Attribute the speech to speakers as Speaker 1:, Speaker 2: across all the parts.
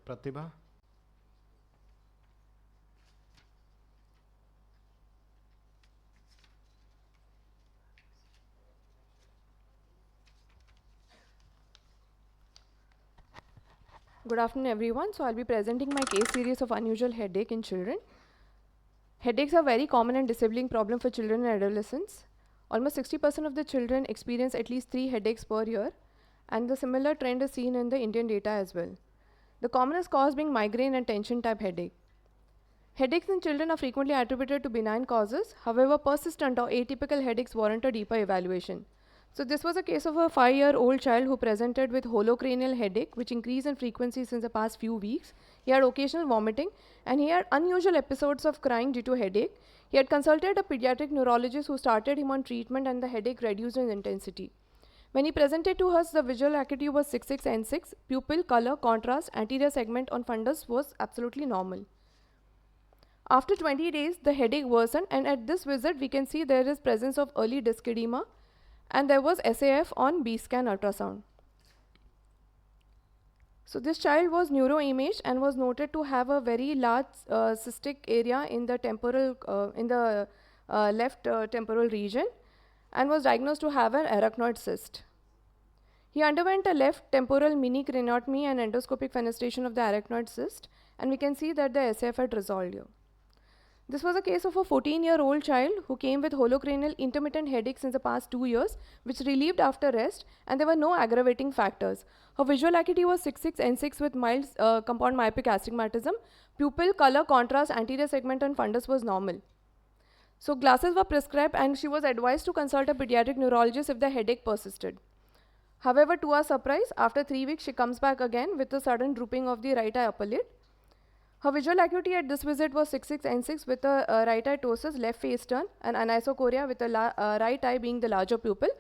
Speaker 1: Pratibha?
Speaker 2: Good afternoon, everyone. So, I'll be presenting my case series of unusual headache in children. Headaches are very common and disabling problem for children and adolescents. Almost 60% of the children experience at least 3 headaches per year, and the similar trend is seen in the Indian data as well. The commonest cause being migraine and tension type headache. Headaches in children are frequently attributed to benign causes. However, persistent or atypical headaches warrant a deeper evaluation. So this was a case of a 5-year-old child who presented with holocranial headache, which increased in frequency since the past few weeks. He had occasional vomiting, and he had unusual episodes of crying due to headache. He had consulted a pediatric neurologist who started him on treatment, and the headache reduced in intensity. When he presented to us, the visual acuity was 6/6 and 6. Pupil, color, contrast, anterior segment on fundus was absolutely normal. After 20 days, the headache worsened, and at this visit, we can see there is presence of early disc edema, and there was SAF on B-scan ultrasound. So this child was neuroimaged and was noted to have a very large cystic area in the left temporal region, and was diagnosed to have an arachnoid cyst. He underwent a left temporal mini craniotomy and endoscopic fenestration of the arachnoid cyst, and we can see that the SAF had resolved here. This was a case of a 14-year-old child who came with holocranial intermittent headaches in the past 2 years, which relieved after rest, and there were no aggravating factors. Her visual acuity was 6/6 and 6 with mild compound myopic astigmatism. Pupil, color, contrast, anterior segment and fundus was normal. So glasses were prescribed, and she was advised to consult a pediatric neurologist if the headache persisted. However, to our surprise, after 3 weeks, she comes back again with a sudden drooping of the right eye upper lid. Her visual acuity at this visit was 6/6 and 6 with a right eye ptosis, left face turn, and anisocoria with the right eye being the larger pupil.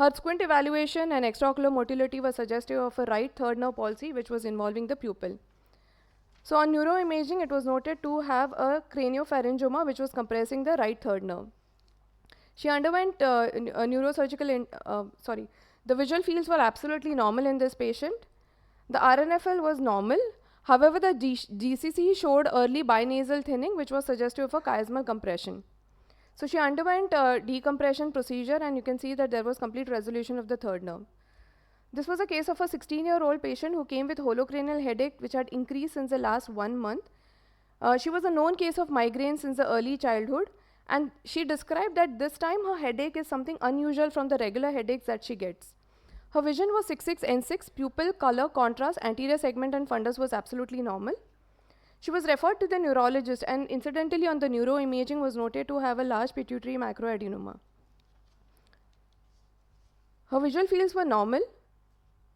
Speaker 2: Her squint evaluation and extraocular motility were suggestive of a right third nerve palsy, which was involving the pupil. So on neuroimaging, it was noted to have a craniopharyngioma, which was compressing the right third nerve. She underwent the visual fields were absolutely normal in this patient. The RNFL was normal. However, the GCC showed early binasal thinning, which was suggestive of a chiasmal compression. So she underwent a decompression procedure, and you can see that there was complete resolution of the third nerve. This was a case of a 16-year-old patient who came with holocranial headache, which had increased since the last 1 month. She was a known case of migraine since the early childhood, and she described that this time her headache is something unusual from the regular headaches that she gets. Her vision was 6/6 and 6. Pupil, color, contrast, anterior segment and fundus was absolutely normal. She was referred to the neurologist, and incidentally on the neuroimaging was noted to have a large pituitary macroadenoma. Her visual fields were normal.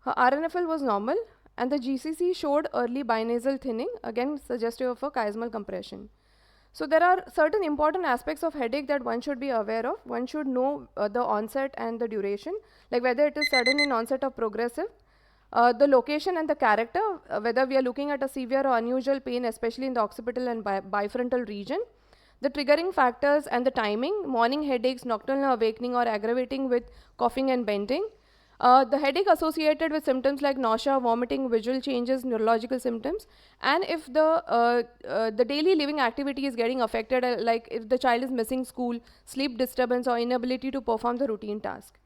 Speaker 2: Her RNFL was normal, and the GCC showed early binasal thinning, again suggestive of a chiasmal compression. So there are certain important aspects of headache that one should be aware of. One should know the onset and the duration, like whether it is sudden in onset or progressive, the location and the character, whether we are looking at a severe or unusual pain, especially in the occipital and bifrontal region, the triggering factors and the timing, morning headaches, nocturnal awakening or aggravating with coughing and bending, the headache associated with symptoms like nausea, vomiting, visual changes, neurological symptoms, and if the daily living activity is getting affected, like if the child is missing school, sleep disturbance or inability to perform the routine task.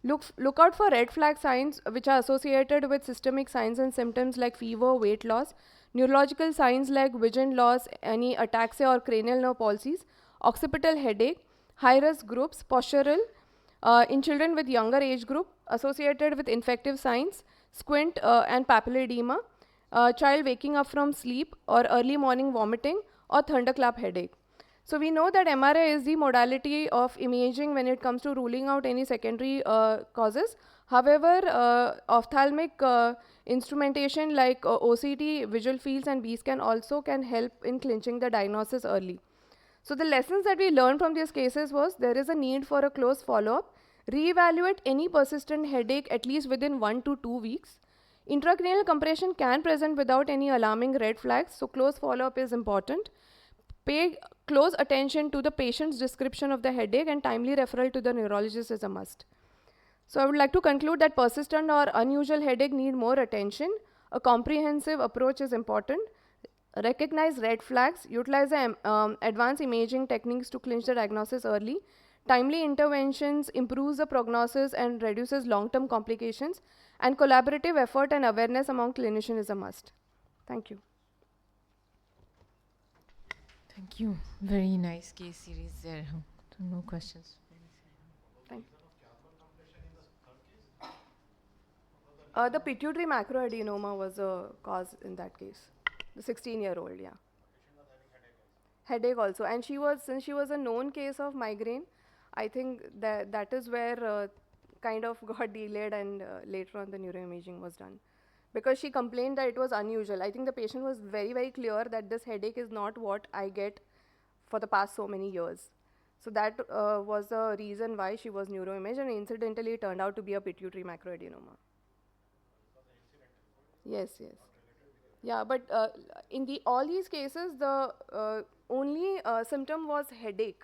Speaker 2: Look out for red flag signs which are associated with systemic signs and symptoms like fever, weight loss, neurological signs like vision loss, any ataxia or cranial nerve palsies, occipital headache, high risk groups, postural, in children with younger age group, associated with infective signs, squint and papillary edema, child waking up from sleep or early morning vomiting or thunderclap headache. So we know that MRI is the modality of imaging when it comes to ruling out any secondary causes. However, ophthalmic instrumentation like OCT, visual fields and B-scan also can help in clinching the diagnosis early. So the lessons that we learned from these cases was there is a need for a close follow-up, reevaluate any persistent headache at least within 1 to 2 weeks. Intracranial compression can present without any alarming red flags, so close follow-up is important. Pay close attention to the patient's description of the headache, and timely referral to the neurologist is a must. So I would like to conclude that persistent or unusual headache need more attention. A comprehensive approach is important. Recognize red flags, utilize the advanced imaging techniques to clinch the diagnosis early. Timely interventions improves the prognosis and reduces long-term complications. And collaborative effort and awareness among clinicians is a must. Thank you.
Speaker 1: Thank you. Very nice case series there. So no questions.
Speaker 2: Thank you. The pituitary macroadenoma was a cause in that case. The 16-year-old, yeah. Headache also. And since she was a known case of migraine, I think that is where kind of got delayed, and later on the neuroimaging was done. Because she complained that it was unusual. I think the patient was very, very clear that this headache is not what I get for the past so many years. So that was the reason why she was neuroimaged, and incidentally it turned out to be a pituitary macroadenoma. Yes, yes. Yeah, but in all these cases, the only symptom was headache.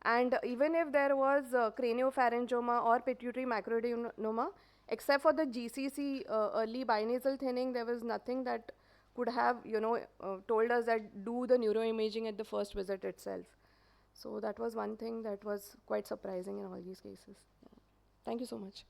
Speaker 2: And even if there was craniopharyngioma or pituitary macroadenoma, except for the GCC early binasal thinning, there was nothing that could have, told us that do the neuroimaging at the first visit itself. So that was one thing that was quite surprising in all these cases. Yeah. Thank you so much.